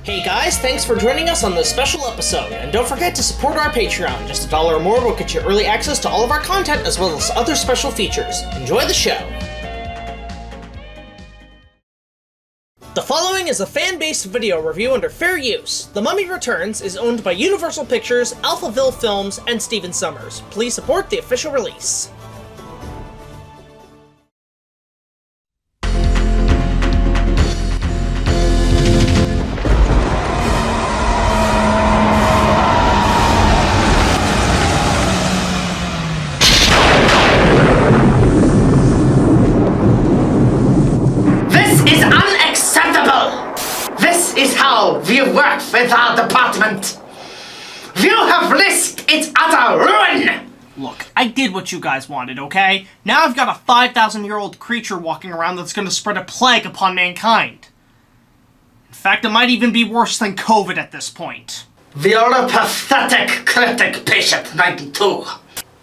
Hey guys, thanks for joining us on this special episode, and don't forget to support our Patreon. Just $1 or more will get you early access to all of our content as well as other special features. Enjoy the show! The following is a fan-based video review under fair use. The Mummy Returns is owned by Universal Pictures, Alphaville Films, and Stephen Summers. Please support the official release. We worked with our department. You have risked its utter ruin! Look, I did what you guys wanted, okay? Now I've got a 5,000-year-old creature walking around that's gonna spread a plague upon mankind. In fact, it might even be worse than COVID at this point. You're a pathetic critic, Patient 92.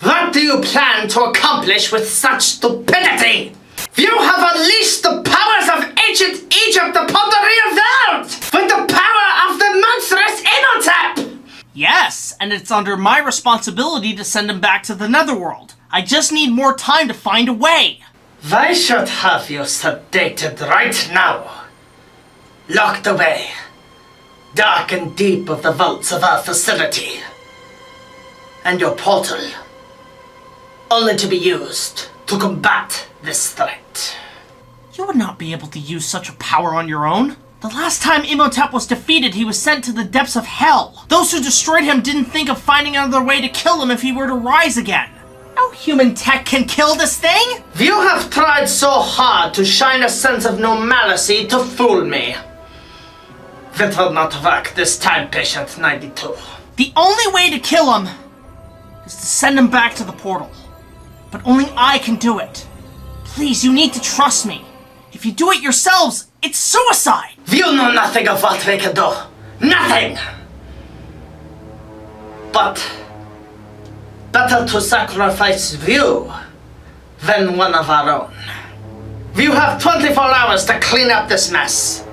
What do you plan to accomplish with such stupidity? You have unleashed the powers of ancient Egypt upon the real world! With the power of the monstrous Imhotep! Yes, and it's under my responsibility to send him back to the Netherworld. I just need more time to find a way. I should have you sedated right now. Locked away. Dark and deep of the vaults of our facility. And your portal. Only to be used to combat this threat. You would not be able to use such a power on your own. The last time Imhotep was defeated, he was sent to the depths of hell. Those who destroyed him didn't think of finding another way to kill him if he were to rise again. No human tech can kill this thing! You have tried so hard to shine a sense of normalcy to fool me. That will not work this time, Patient 92. The only way to kill him is to send him back to the portal. But only I can do it. Please, you need to trust me. If you do it yourselves, it's suicide! You know nothing of what we can do. Nothing! But better to sacrifice you than one of our own. You have 24 hours to clean up this mess.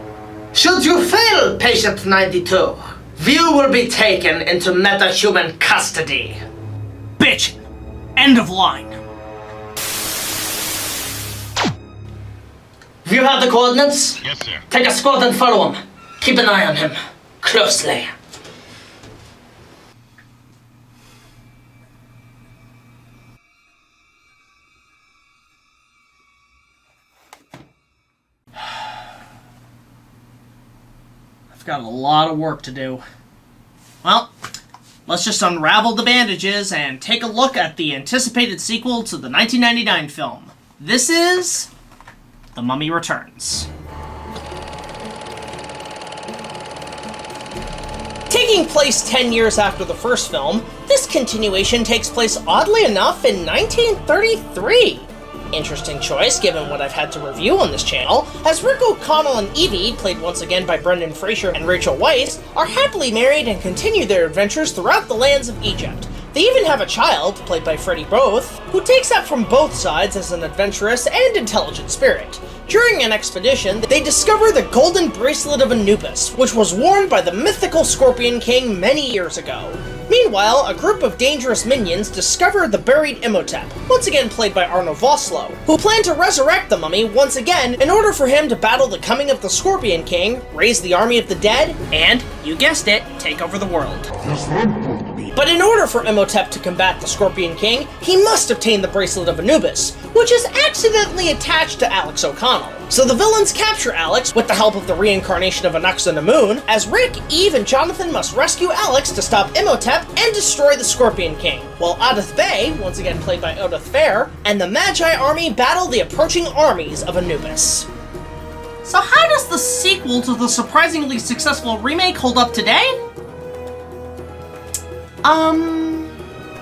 Should you fail, Patient 92, you will be taken into metahuman custody. Bitch! End of line. You have the coordinates? Yes, sir. Take a squad and follow him. Keep an eye on him. Closely. I've got a lot of work to do. Well, let's just unravel the bandages and take a look at the anticipated sequel to the 1999 film. This is The Mummy Returns. Taking place 10 years after the first film, this continuation takes place oddly enough in 1933. Interesting choice given what I've had to review on this channel, as Rick O'Connell and Evie, played once again by Brendan Fraser and Rachel Weisz, are happily married and continue their adventures throughout the lands of Egypt. They even have a child, played by Freddie Both, who takes up from both sides as an adventurous and intelligent spirit. During an expedition, they discover the golden bracelet of Anubis, which was worn by the mythical Scorpion King many years ago. Meanwhile, a group of dangerous minions discover the buried Imhotep, once again played by Arno Vosloo, who plan to resurrect the mummy once again in order for him to battle the coming of the Scorpion King, raise the army of the dead, and, you guessed it, take over the world. But in order for Imhotep to combat the Scorpion King, he must obtain the Bracelet of Anubis, which is accidentally attached to Alex O'Connell. So the villains capture Alex with the help of the reincarnation of Anaxanemoon, as Rick, Eve, and Jonathan must rescue Alex to stop Imhotep and destroy the Scorpion King, while Ardeth Bay, once again played by Ardeth Fair, and the Magi army battle the approaching armies of Anubis. So how does the sequel to the surprisingly successful remake hold up today?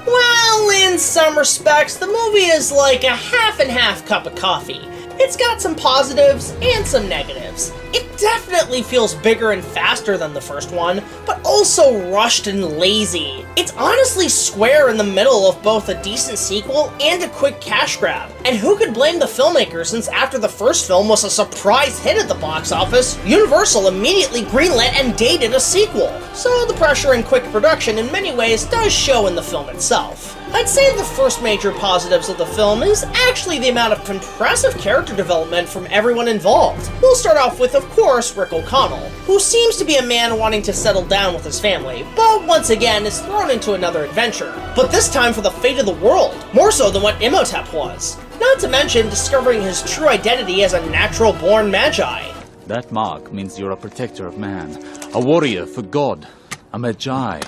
Well, in some respects, the movie is like a half and half cup of coffee. It's got some positives and some negatives. It definitely feels bigger and faster than the first one, but also rushed and lazy. It's honestly square in the middle of both a decent sequel and a quick cash grab. And who could blame the filmmaker, since after the first film was a surprise hit at the box office, Universal immediately greenlit and dated a sequel. So the pressure and quick production in many ways does show in the film itself. I'd say the first major positives of the film is actually the amount of impressive character development from everyone involved. We'll start off with, of course, Rick O'Connell, who seems to be a man wanting to settle down with his family, but once again is thrown into another adventure. But this time for the fate of the world, more so than what Imhotep was. Not to mention discovering his true identity as a natural-born magi. That mark means you're a protector of man, a warrior for God, a magi.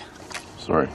Sorry.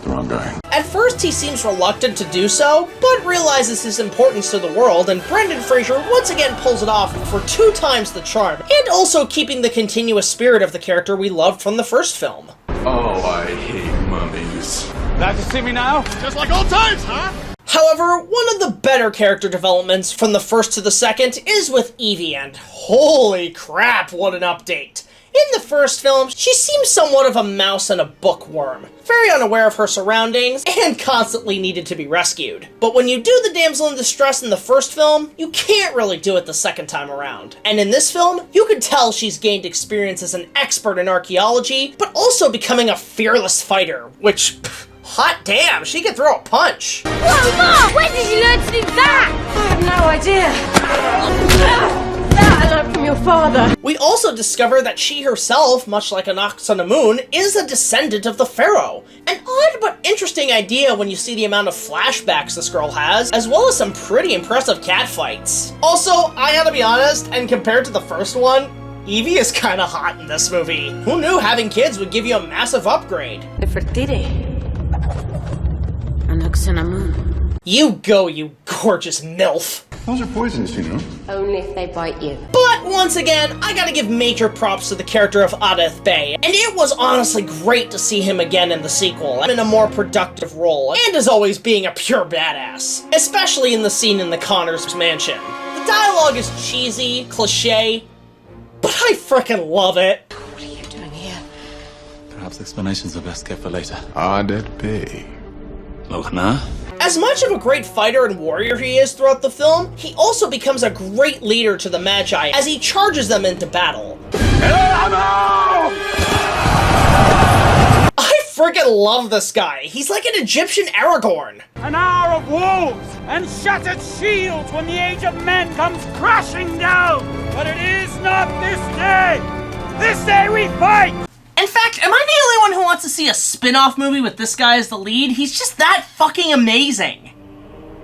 The wrong guy. At first he seems reluctant to do so, but realizes his importance to the world, and Brendan Fraser once again pulls it off for 2 times the charm, and also keeping the continuous spirit of the character we loved from the first film. Oh, I hate mummies. Glad to see me now? Just like old times, huh? However, one of the better character developments from the first to the second is with Evie, and holy crap, what an update! In the first film, she seems somewhat of a mouse and a bookworm, very unaware of her surroundings, and constantly needed to be rescued. But when you do the damsel in distress in the first film, you can't really do it the second time around. And in this film, you can tell she's gained experience as an expert in archaeology, but also becoming a fearless fighter, which, hot damn, she can throw a punch. Whoa, Mom! When did you learn to do that? I have no idea. That I learned from your father. We also discover that she herself, much like an ox on the moon, is a descendant of the pharaoh. An odd but interesting idea when you see the amount of flashbacks this girl has, as well as some pretty impressive catfights. Also, I gotta be honest, and compared to the first one, Evie is kinda hot in this movie. Who knew having kids would give you a massive upgrade? An ox on a moon. You go, you gorgeous MILF. Those are poisons, you know. Only if they bite you. But once again, I gotta give major props to the character of Ardeth Bay, and it was honestly great to see him again in the sequel, in a more productive role, and as always being a pure badass. Especially in the scene in the Connors mansion. The dialogue is cheesy, cliche, but I frickin' love it. What are you doing here? Perhaps explanations are best kept for later. Ardeth Bay. Look, nah. As much of a great fighter and warrior he is throughout the film, he also becomes a great leader to the Magi as he charges them into battle. I friggin' love this guy. He's like an Egyptian Aragorn. An hour of wolves and shattered shields when the age of men comes crashing down. But it is not this day. This day we fight. In fact, am I the only one who wants to see a spin-off movie with this guy as the lead? He's just that fucking amazing.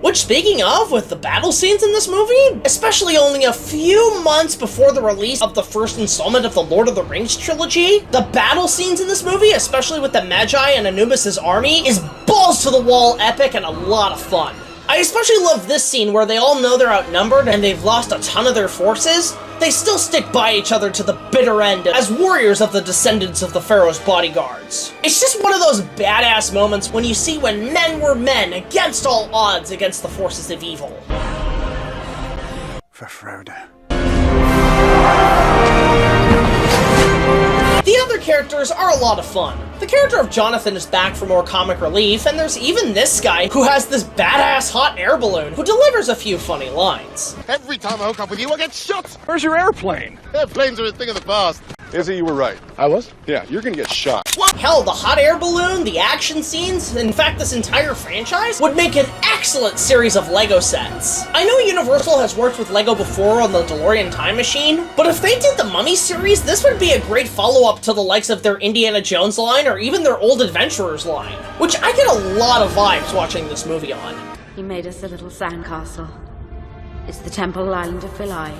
Which, speaking of, with the battle scenes in this movie, especially only a few months before the release of the first installment of the Lord of the Rings trilogy, the battle scenes in this movie, especially with the Magi and Anubis' army, is balls-to-the-wall epic and a lot of fun. I especially love this scene where they all know they're outnumbered and they've lost a ton of their forces. They still stick by each other to the bitter end as warriors of the descendants of the Pharaoh's bodyguards. It's just one of those badass moments when you see when men were men against all odds against the forces of evil. For Frodo. The other characters are a lot of fun. The character of Jonathan is back for more comic relief, and there's even this guy who has this badass hot air balloon who delivers a few funny lines. Every time I hook up with you, I get shot. Where's your airplane? Airplanes are a thing of the past. Izzy, you were right. I was? Yeah, you're gonna get shot. Hell, the hot air balloon, the action scenes, in fact this entire franchise, would make an excellent series of LEGO sets. I know Universal has worked with LEGO before on the DeLorean Time Machine, but if they did the Mummy series, this would be a great follow-up to the likes of their Indiana Jones line or even their Old Adventurers line, which I get a lot of vibes watching this movie on. He made us a little sandcastle. It's the temple island of Philae.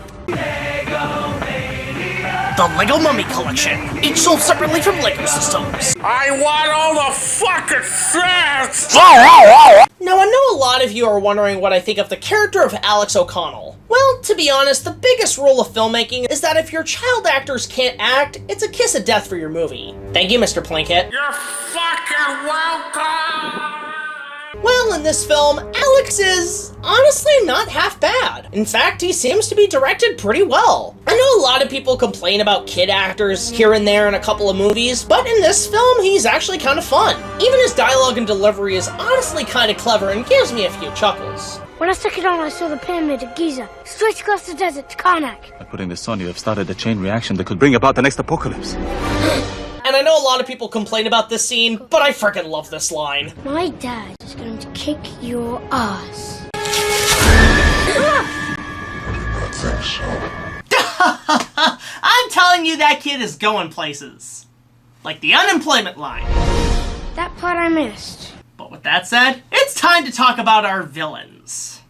The LEGO Mummy Collection, each sold separately from LEGO Systems. I want all the fucking sets! Now, I know a lot of you are wondering what I think of the character of Alex O'Connell. Well, to be honest, the biggest rule of filmmaking is that if your child actors can't act, it's a kiss of death for your movie. Thank you, Mr. Plinkett. You're fucking welcome! Well, in this film, Alex is honestly not half bad. In fact, he seems to be directed pretty well. I know a lot of people complain about kid actors here and there in a couple of movies, but in this film, he's actually kind of fun. Even his dialogue and delivery is honestly kind of clever and gives me a few chuckles. When I took it on, I saw the pyramid of Giza, straight across the desert to Karnak. By putting this on, you have started a chain reaction that could bring about the next apocalypse. And I know a lot of people complain about this scene, but I freaking love this line. My dad is going to kick your ass. I'm telling you, that kid is going places. Like the unemployment line. That part I missed. But with that said, it's time to talk about our villains.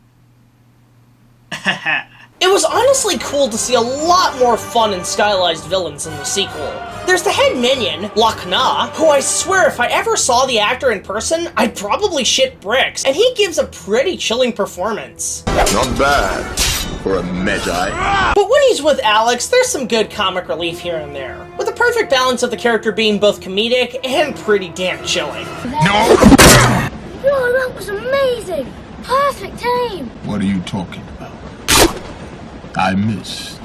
It was honestly cool to see a lot more fun and stylized villains in the sequel. There's the head minion, Lakna, who I swear if I ever saw the actor in person, I'd probably shit bricks, and he gives a pretty chilling performance. Not bad for a Magi. But when he's with Alex, there's some good comic relief here and there, with a perfect balance of the character being both comedic and pretty damn chilling. Whoa, that was amazing! Perfect aim! What are you talking about? I missed.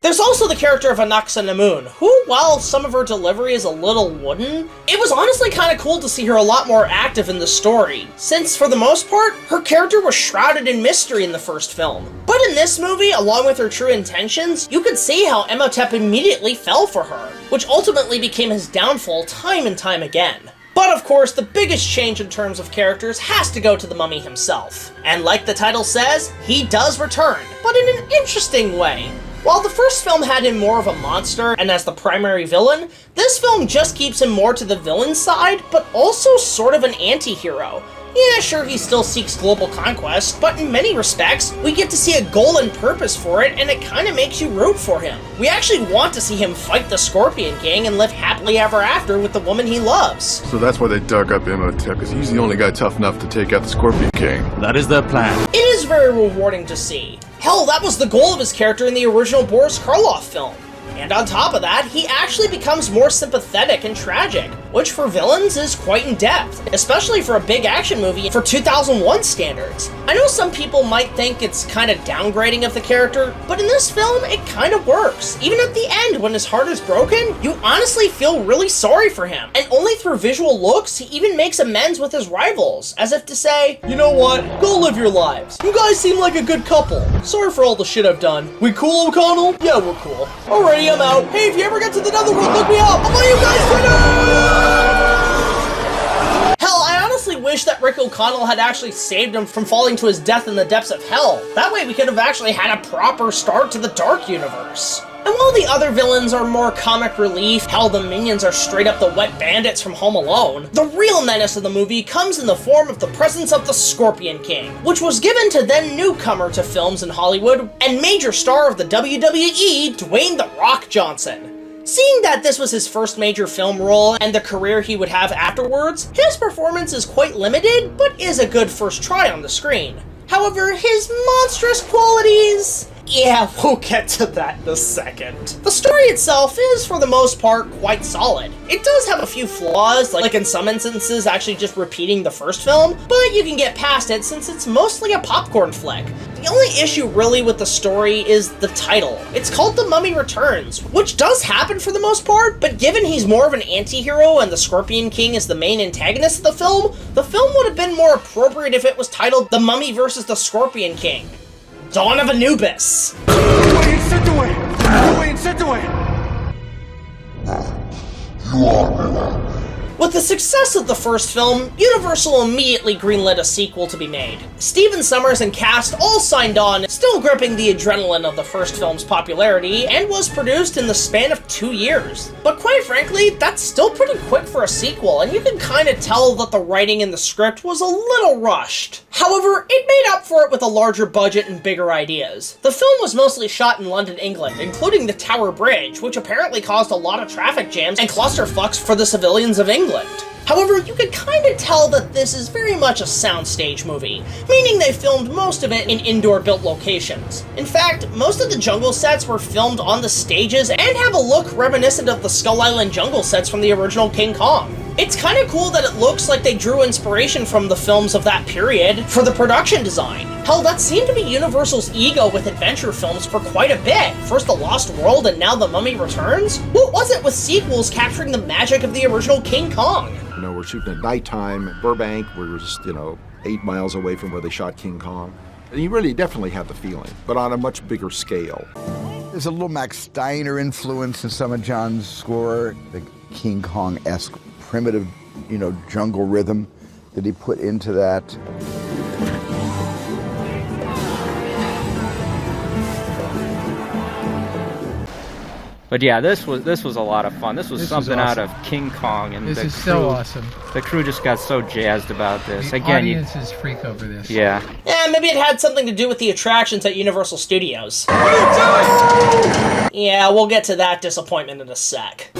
There's also the character of Anaxa Namun, who, while some of her delivery is a little wooden, it was honestly kind of cool to see her a lot more active in the story, since for the most part, her character was shrouded in mystery in the first film. But in this movie, along with her true intentions, you could see how Imhotep immediately fell for her, which ultimately became his downfall time and time again. But of course, the biggest change in terms of characters has to go to the mummy himself. And like the title says, he does return, but in an interesting way. While the first film had him more of a monster and as the primary villain, this film just keeps him more to the villain side, but also sort of an anti-hero. Yeah, sure, he still seeks global conquest, but in many respects, we get to see a goal and purpose for it, and it kinda makes you root for him. We actually want to see him fight the Scorpion King and live happily ever after with the woman he loves. So that's why they dug up Imhotep, because he's the only guy tough enough to take out the Scorpion King. That is their plan. It is very rewarding to see. Hell, that was the goal of his character in the original Boris Karloff film. And on top of that, he actually becomes more sympathetic and tragic, which for villains is quite in-depth, especially for a big action movie for 2001 standards. I know some people might think it's kind of downgrading of the character, but in this film, it kind of works. Even at the end, when his heart is broken, you honestly feel really sorry for him. And only through visual looks, he even makes amends with his rivals, as if to say, you know what, go live your lives. You guys seem like a good couple. Sorry for all the shit I've done. We cool, O'Connell? Yeah, we're cool. Alrighty, I'm out. Hey, if you ever get to the Netherworld, look me up. I'll buy you guys dinner! Hell, I honestly wish that Rick O'Connell had actually saved him from falling to his death in the depths of hell. That way we could have actually had a proper start to the Dark Universe. And while the other villains are more comic relief, hell, the minions are straight up the wet bandits from Home Alone, the real menace of the movie comes in the form of the presence of the Scorpion King, which was given to then newcomer to films in Hollywood and major star of the WWE, Dwayne "The Rock" Johnson. Seeing that this was his first major film role and the career he would have afterwards, his performance is quite limited, but is a good first try on the screen. However, his monstrous qualities... yeah, we'll get to that in a second. The story itself is, for the most part, quite solid. It does have a few flaws, like in some instances actually just repeating the first film, but you can get past it since it's mostly a popcorn flick. The only issue really with the story is the title. It's called The Mummy Returns, which does happen for the most part, but given he's more of an anti-hero and the Scorpion King is the main antagonist of the film would have been more appropriate if it was titled The Mummy vs. the Scorpion King. Dawn of Anubis. With the success of the first film, Universal immediately greenlit a sequel to be made. Stephen Summers and cast all signed on, still gripping the adrenaline of the first film's popularity, and was produced in the span of 2 years. But quite frankly, that's still pretty quick for a sequel, and you can kind of tell that the writing in the script was a little rushed. However, it made up for it with a larger budget and bigger ideas. The film was mostly shot in London, England, including the Tower Bridge, which apparently caused a lot of traffic jams and clusterfucks for the civilians of England. However, you could kind of tell that this is very much a soundstage movie, meaning they filmed most of it in indoor-built locations. In fact, most of the jungle sets were filmed on the stages and have a look reminiscent of the Skull Island jungle sets from the original King Kong. It's kind of cool that it looks like they drew inspiration from the films of that period for the production design. Hell, that seemed to be Universal's ego with adventure films for quite a bit. First The Lost World and now The Mummy Returns? What was it with sequels capturing the magic of the original King Kong? You know, we're shooting at nighttime in Burbank. We're just, 8 miles away from where they shot King Kong. And you really definitely have the feeling, but on a much bigger scale. There's a little Max Steiner influence in some of John's score, the King Kong-esque primitive, jungle rhythm that he put into that. But yeah, this was a lot of fun. This was something out of King Kong, and this is so awesome. The crew just got so jazzed about this. The audiences freak over this. Yeah. Yeah, maybe it had something to do with the attractions at Universal Studios. What are you doing? Yeah, we'll get to that disappointment in a sec.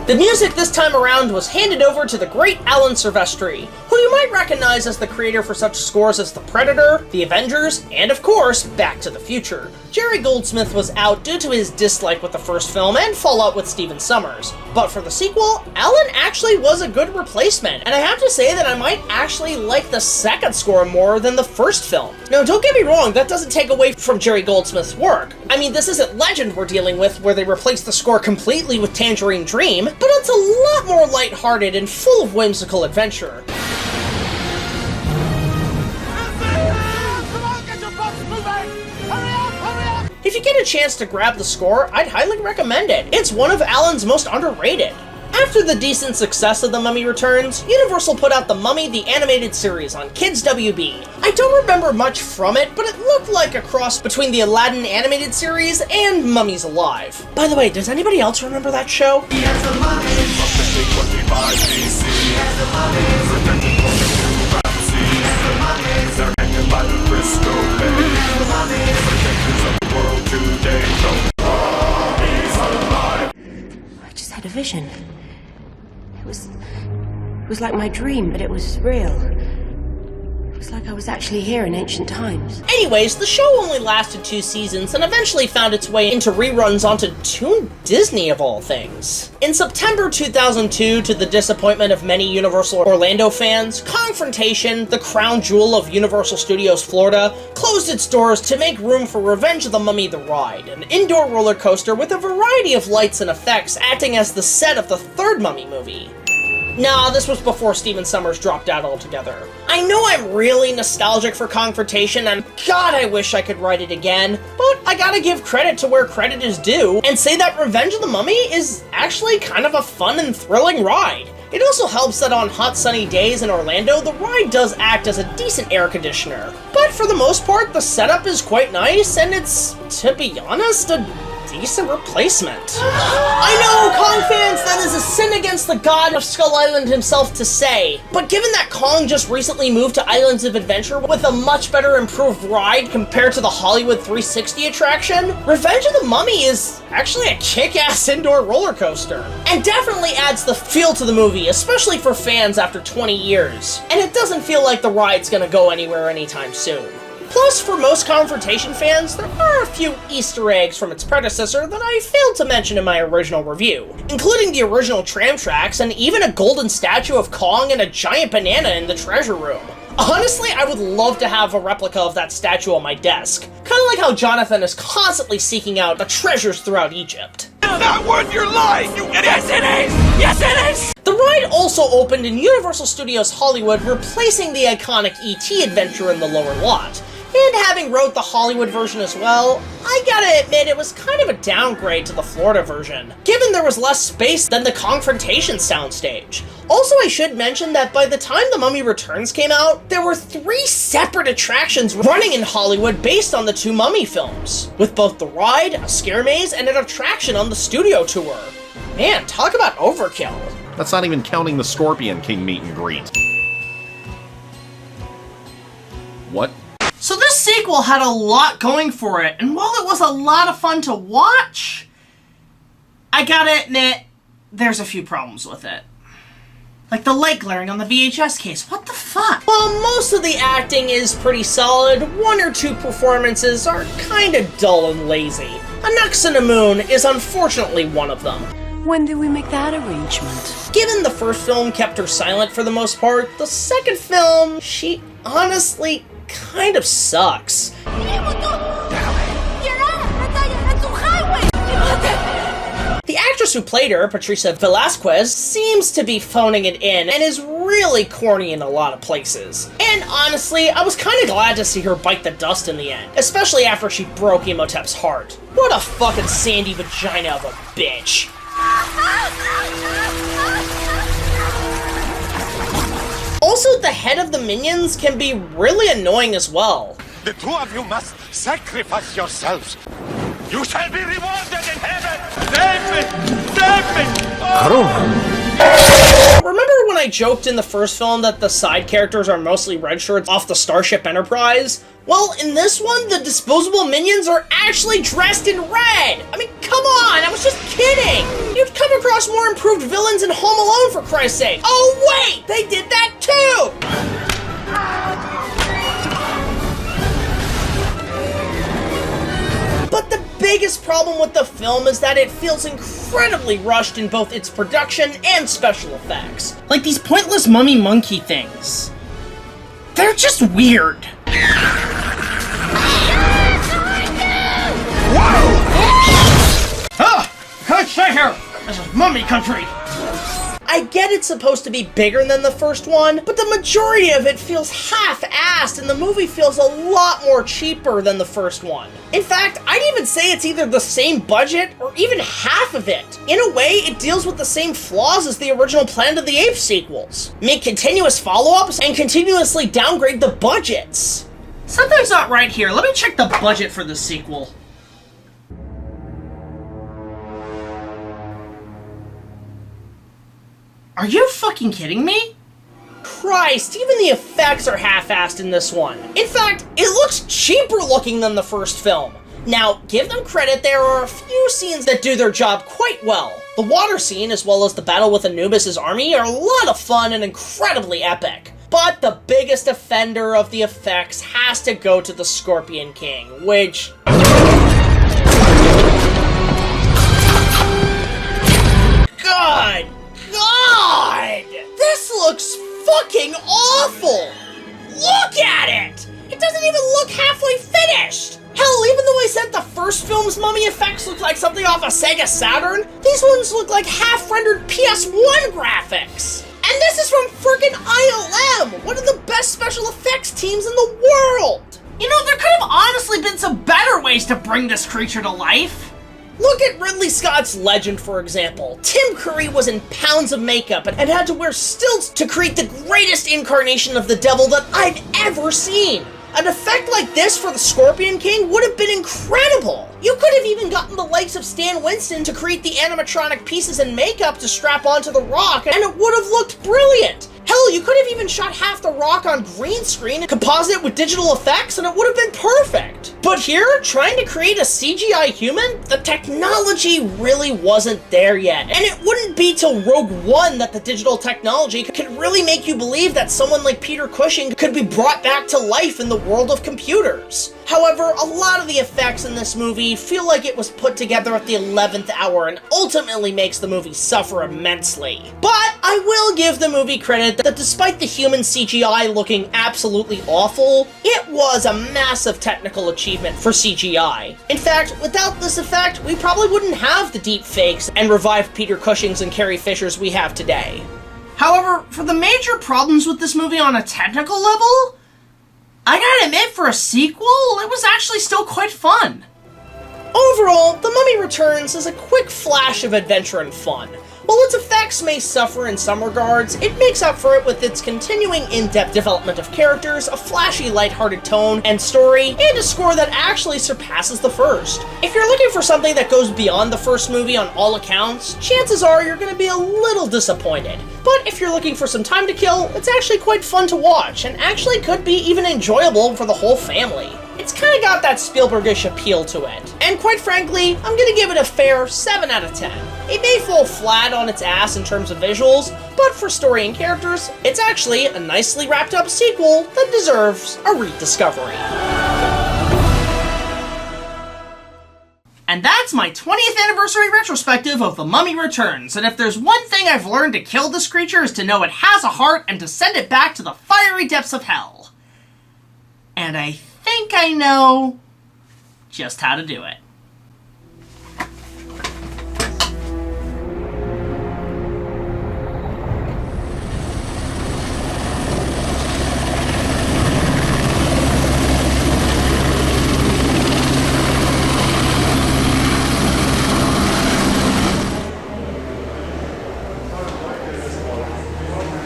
The music this time around was handed over to the great Alan Silvestri, who you might recognize as the creator for such scores as The Predator, The Avengers, and of course, Back to the Future. Jerry Goldsmith was out due to his dislike with the first film and fallout with Stephen Summers. But for the sequel, Alan actually was a good replacement, and I have to say that I might actually like the second score more than the first film. Now, don't get me wrong, that doesn't take away from Jerry Goldsmith's work. I mean, this isn't Legend we're dealing with, where they replace the score completely with Tangerine Dream, but it's a lot more lighthearted and full of whimsical adventure. If you get a chance to grab the score, I'd highly recommend it. It's one of Alan's most underrated. After the decent success of The Mummy Returns, Universal put out The Mummy the Animated Series on Kids WB. I don't remember much from it, but it looked like a cross between the Aladdin Animated Series and Mummies Alive. By the way, does anybody else remember that show? I just had a vision. It was like my dream, but it was real. It was like I was actually here in ancient times. Anyways, the show only lasted 2 seasons and eventually found its way into reruns onto Toon Disney of all things. In September 2002, to the disappointment of many Universal Orlando fans, Confrontation, the crown jewel of Universal Studios Florida, closed its doors to make room for Revenge of the Mummy the Ride, an indoor roller coaster with a variety of lights and effects acting as the set of the third Mummy movie. Nah, this was before Stephen Summers dropped out altogether. I know I'm really nostalgic for Confrontation, and God, I wish I could write it again, but I gotta give credit to where credit is due, and say that Revenge of the Mummy is actually kind of a fun and thrilling ride. It also helps that on hot sunny days in Orlando, the ride does act as a decent air conditioner. But for the most part, the setup is quite nice, and it's, to be honest, a decent replacement. I know, Kong fans, that is a sin against the god of Skull Island himself to say, but given that Kong just recently moved to Islands of Adventure with a much better improved ride compared to the Hollywood 360 attraction, Revenge of the Mummy is actually a kick-ass indoor roller coaster, and definitely adds the feel to the movie, especially for fans after 20 years. And it doesn't feel like the ride's gonna go anywhere anytime soon. Plus, for most Confrontation fans, there are a few Easter eggs from its predecessor that I failed to mention in my original review, including the original tram tracks and even a golden statue of Kong and a giant banana in the treasure room. Honestly, I would love to have a replica of that statue on my desk, kind of like how Jonathan is constantly seeking out the treasures throughout Egypt. Not worth your life, you idiot! Yes, it is! Yes, it is! The ride also opened in Universal Studios Hollywood, replacing the iconic E.T. adventure in the lower lot. And having wrote the Hollywood version as well, I gotta admit it was kind of a downgrade to the Florida version, given there was less space than the Confrontation soundstage. Also, I should mention that by the time The Mummy Returns came out, there were 3 separate attractions running in Hollywood based on the 2 Mummy films, with both the ride, a scare maze, and an attraction on the studio tour. Man, talk about overkill. That's not even counting the Scorpion King meet and greet. What? So this sequel had a lot going for it, and while it was a lot of fun to watch, I gotta admit, there's a few problems with it. Like the light glaring on the VHS case. What the fuck? While most of the acting is pretty solid, one or two performances are kinda dull and lazy. A Nux and a Moon is unfortunately one of them. When did we make that arrangement? Given the first film kept her silent for the most part, the second film, she honestly kind of sucks. The actress who played her, Patricia Velasquez, seems to be phoning it in and is really corny in a lot of places. And honestly, I was kinda glad to see her bite the dust in the end, especially after she broke Imhotep's heart. What a fucking sandy vagina of a bitch. Also, the head of the minions can be really annoying as well. The two of you must sacrifice yourselves. You shall be rewarded in heaven! Save me! Save me! Remember when I joked in the first film that the side characters are mostly red shirts off the Starship Enterprise? Well, in this one, the disposable minions are actually dressed in red! I mean, come on, I was just kidding! You'd come across more improved villains in Home Alone, for Christ's sake! Oh wait, they did that too! But the biggest problem with the film is that it feels incredibly rushed in both its production and special effects. Like these pointless mummy monkey things. They're just weird. Ah! Can't stay here! This is mummy country! I get it's supposed to be bigger than the first one, but the majority of it feels half-assed and the movie feels a lot more cheaper than the first one. In fact, I'd even say it's either the same budget or even half of it. In a way, it deals with the same flaws as the original Planet of the Apes sequels. Make continuous follow-ups and continuously downgrade the budgets. Something's not right here. Let me check the budget for the sequel. Are you fucking kidding me? Christ, even the effects are half-assed in this one. In fact, it looks cheaper looking than the first film. Now, give them credit, there are a few scenes that do their job quite well. The water scene, as well as the battle with Anubis' army, are a lot of fun and incredibly epic. But the biggest offender of the effects has to go to the Scorpion King, which... God! This looks fucking awful! Look at it! It doesn't even look halfway finished! Hell, even though I said the first film's mummy effects looked like something off a Sega Saturn, these ones look like half-rendered PS1 graphics! And this is from frickin' ILM, one of the best special effects teams in the world! You know, there could have honestly been some better ways to bring this creature to life. Look at Ridley Scott's Legend, for example. Tim Curry was in pounds of makeup and had to wear stilts to create the greatest incarnation of the devil that I've ever seen. An effect like this for the Scorpion King would have been incredible. You could have even gotten the likes of Stan Winston to create the animatronic pieces and makeup to strap onto the Rock, and it would have looked brilliant. Hell, you could have even shot half the Rock on green screen and composite it with digital effects and it would have been perfect. But here, trying to create a CGI human, the technology really wasn't there yet. And it wouldn't be till Rogue One that the digital technology could really make you believe that someone like Peter Cushing could be brought back to life in the world of computers. However, a lot of the effects in this movie feel like it was put together at the 11th hour and ultimately makes the movie suffer immensely. But I will give the movie credit that despite the human CGI looking absolutely awful, it was a massive technical achievement for CGI. In fact, without this effect, we probably wouldn't have the deep fakes and revived Peter Cushings and Carrie Fishers we have today. However, for the major problems with this movie on a technical level, I gotta admit, for a sequel, it was actually still quite fun. Overall, The Mummy Returns is a quick flash of adventure and fun. While its effects may suffer in some regards, it makes up for it with its continuing in-depth development of characters, a flashy, lighthearted tone and story, and a score that actually surpasses the first. If you're looking for something that goes beyond the first movie on all accounts, chances are you're going to be a little disappointed. But if you're looking for some time to kill, it's actually quite fun to watch, and actually could be even enjoyable for the whole family. It's kind of got that Spielbergish appeal to it. And quite frankly, I'm gonna give it a fair 7 out of 10. It may fall flat on its ass in terms of visuals, but for story and characters, it's actually a nicely wrapped up sequel that deserves a rediscovery. And that's my 20th anniversary retrospective of The Mummy Returns, and if there's one thing I've learned to kill this creature is to know it has a heart and to send it back to the fiery depths of hell. And I think I know just how to do it.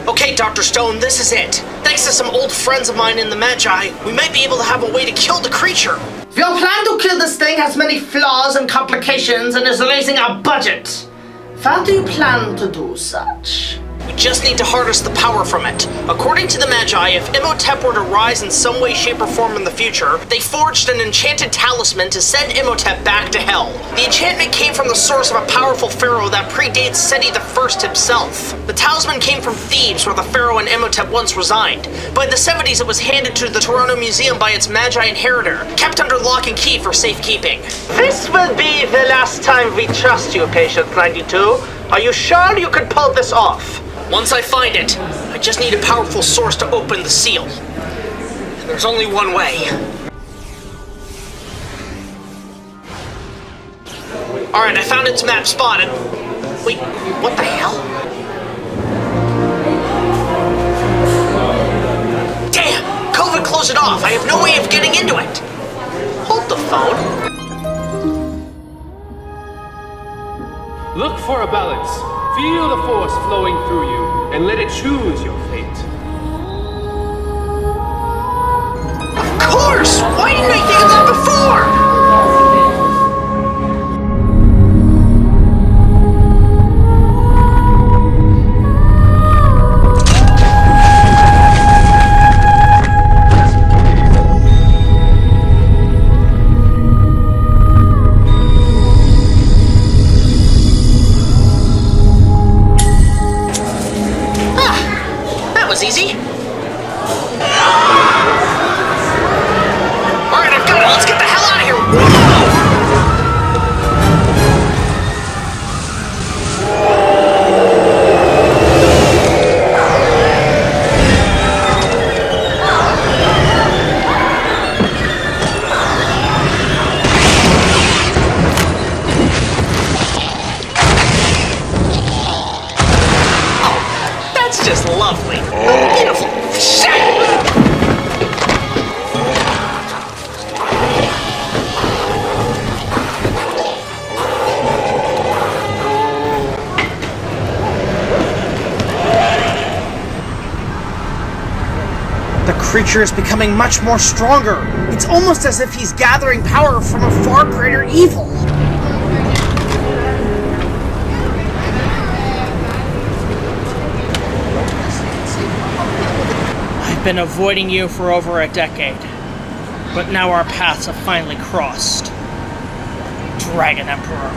Okay, Dr. Stone, this is it. Thanks to some old friends of mine in the Magi, we might be able to have a way to kill the creature. Your plan to kill this thing has many flaws and complications and is raising our budget. How do you plan to do such? We just need to harness the power from it. According to the Magi, if Imhotep were to rise in some way, shape, or form in the future, they forged an enchanted talisman to send Imhotep back to hell. The enchantment came from the source of a powerful pharaoh that predates Seti I himself. The talisman came from Thebes, where the pharaoh and Imhotep once resigned. By the 70s, it was handed to the Toronto Museum by its Magi inheritor, kept under lock and key for safekeeping. This will be the last time we trust you, Patient 92. Are you sure you can pull this off? Once I find it, I just need a powerful source to open the seal. And there's only one way. Alright, I found its map spotted. Wait, what the hell? Damn! COVID closed it off. I have no way of getting into it. Hold the phone. Look for a balance. Feel the force flowing through you, and let it choose your fate. Of course! Why didn't I think of that before? Easy. Alright, I've got it. Let's get the hell out of here. Oh, that's just lovely. Beautiful. The creature is becoming much more stronger. It's almost as if he's gathering power from a far greater evil. I've been avoiding you for over a decade, but now our paths have finally crossed. Dragon Emperor.